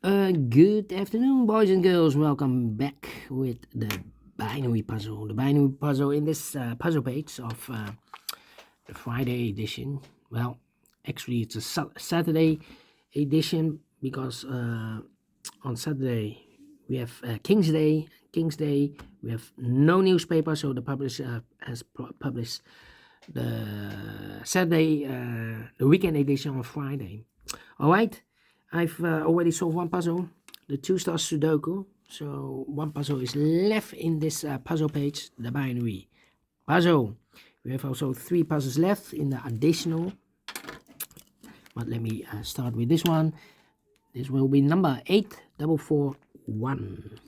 Good afternoon, boys and girls. Welcome back with the binary puzzle. The binary puzzle in this puzzle page of the Friday edition. Well, actually, it's a Saturday edition because on Saturday we have King's Day. King's Day, we have no newspaper, so the publisher has published the Saturday, the weekend edition on Friday. All right. I've already solved one puzzle, the 2-star Sudoku. So one puzzle is left in this puzzle page, the binary puzzle. We have also 3 puzzles left in the additional. But let me start with this one. This will be number 8441.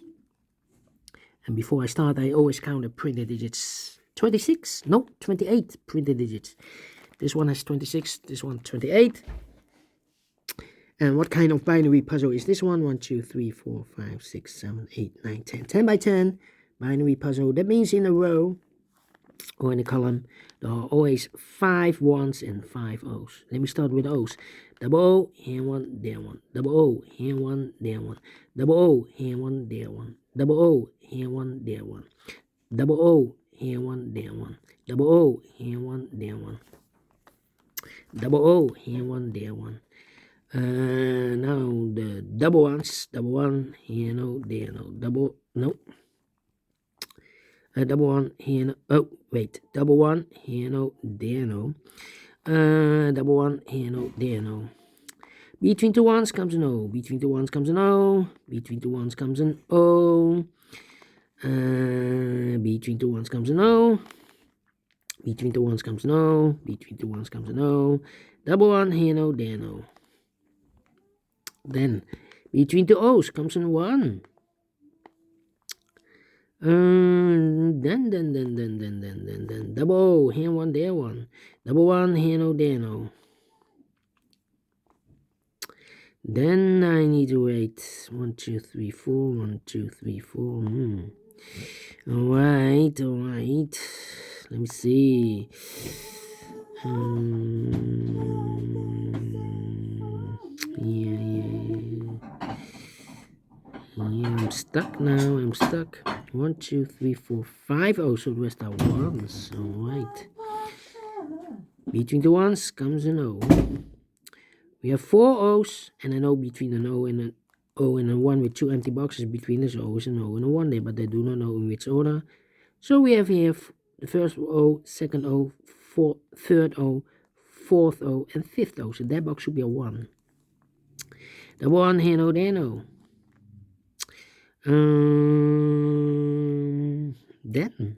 And before I start, I always count the printed digits. 26? No, 28 printed digits. This one has 26, this one 28. And what kind of binary puzzle is this one? 1, 2, 3, 4, 5, 6, 7, 8, 9, 10. 10 by 10 binary puzzle. That means in a row or in a column, there are always 5 ones and 5 O's. Let me start with O's. Double O, here one, there one. Double O, here one, there one. Double O, here one, there one. Double O, here one, there one. Double O, here one, there one. Double O, here one, there one. Double O, here one, there one. Now the double ones, double one, here no, there no, double, no. Double one, here no, oh, wait, double one, here no, there no. Double one, here no, there no. Between 2 ones comes an O, between 2 ones comes an O, between 2 ones comes an O. Between 2 ones comes an O. Between 2 ones comes an O, between 2 ones comes an O. Double one, here no, there no. Then between 2 O's comes an 1. Then double O, here one, there one. Double one, here no, there no. Then I need to wait 1, 2, 3, 4. 1, 2, 3, 4. All right. Let me see. Yeah, I'm stuck now. 1, 2, 3, 4, 5. Oh, so the rest are ones. All right. Between the ones comes an O. We have 4 O's and an O between an O and an O and a 1 with 2 empty boxes between us. O is an O and a 1 there, but they do not know in which order. So we have here the first O, second O, third O, fourth O, and fifth O. So that box should be a 1. The 1, here no, there no. Then.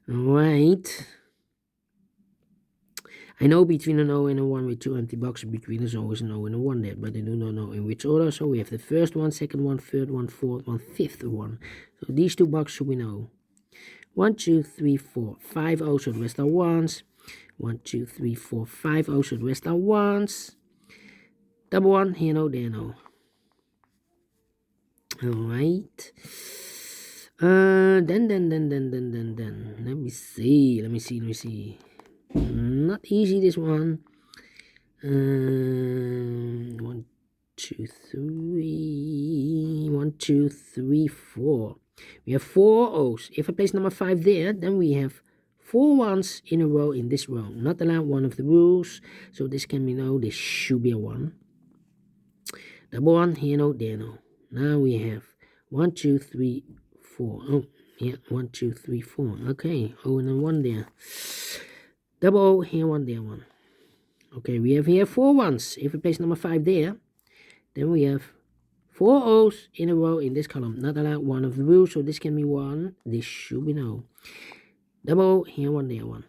Alright. I know between an O and a 1 with 2 empty boxes between us, O is an O and a 1 there, but I do not know in which order. So we have the first one, second one, third one, fourth one, fifth one. So these 2 boxes should we know. 1, 2, 3, 4, 5 O's, so the rest are 1s. 1, 2, 3, 4, 5 O's, so the rest are 1s. Double one, here no, there no. Alright. Then. Let me see. Not easy, this one. 1, 2, 3. 1, 2, 3, 4. We have 4 O's. If I place number 5 there, then we have 4 ones in a row in this row. Not allowed, one of the rules. So this can be no, this should be a 1. Double one, here no, there no. Now we have 1, 2, 3, 4. Oh, yeah, 1, 2, 3, 4. Okay, O and a 1 there. Double O, here 1, there 1. Okay, we have here 4 ones. If we place number 5 there, then we have 4 O's in a row in this column. Not allowed, one of the rules, so this can be 1. This should be no. Double O, here 1, there 1.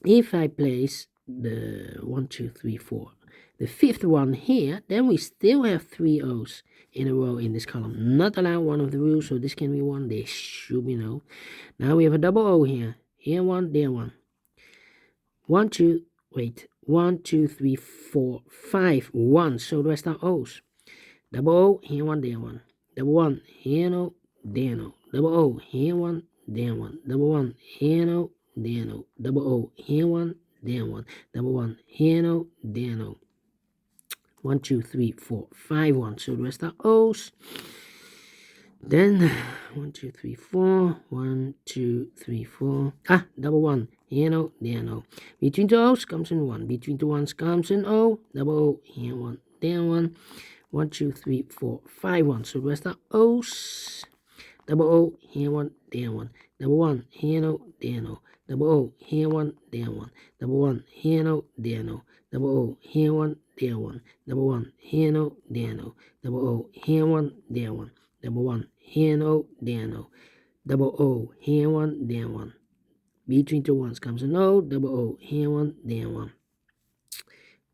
If I place the 1, 2, 3, 4, the fifth one here, then we still have 3 O's in a row in this column. Not allowed, one of the rules, so this can be 1. This should be no. Now we have a double O here. Here 1, there 1. 1, 2, 3, 4, 5, 1. So the rest are O's. Double O, here 1, there 1. Double 1, here no, there no. Double O, here 1, there 1. Double 1, here no, there no. Double O, here 1, there 1. Double 1, here no, there no. 1, 2, 3, 4, 5 1. So the rest are O's. Then 1, 2, 3, 4. 1, 2, 3, 4. Double 1. Here no, there no. Between two O's comes in 1. Between two ones comes in O. Double O. Here 1, there 1. 1, 2, 3, 4, 5 1. So the rest are O's. Double O. Here 1, there 1. Double 1. Here no, there no. Double O. Here 1, there 1. Double 1. Here no, there no. Double O. Here 1, there 1. Double 1. Here no, there no. Double O. Here 1, there 1. Double 1. Here no, there no. Double O. Here 1, there 1. Between two ones comes a no. Double O. Here 1, there 1.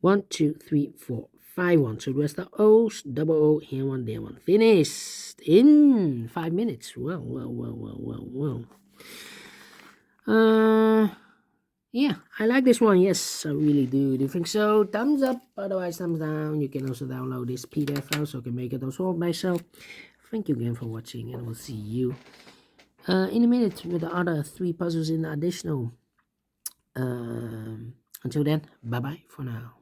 1, 2, 3, 4, 5 1. So the rest are O's. Double O. Here 1, there 1. Finished in 5 minutes. Well. Yeah, I like this one. Yes, I really do. Do you think so? Thumbs up. Otherwise, thumbs down. You can also download this PDF file so you can make it also myself. Thank you again for watching, and we'll see you in a minute with the other 3 puzzles in the additional. Until then, bye bye for now.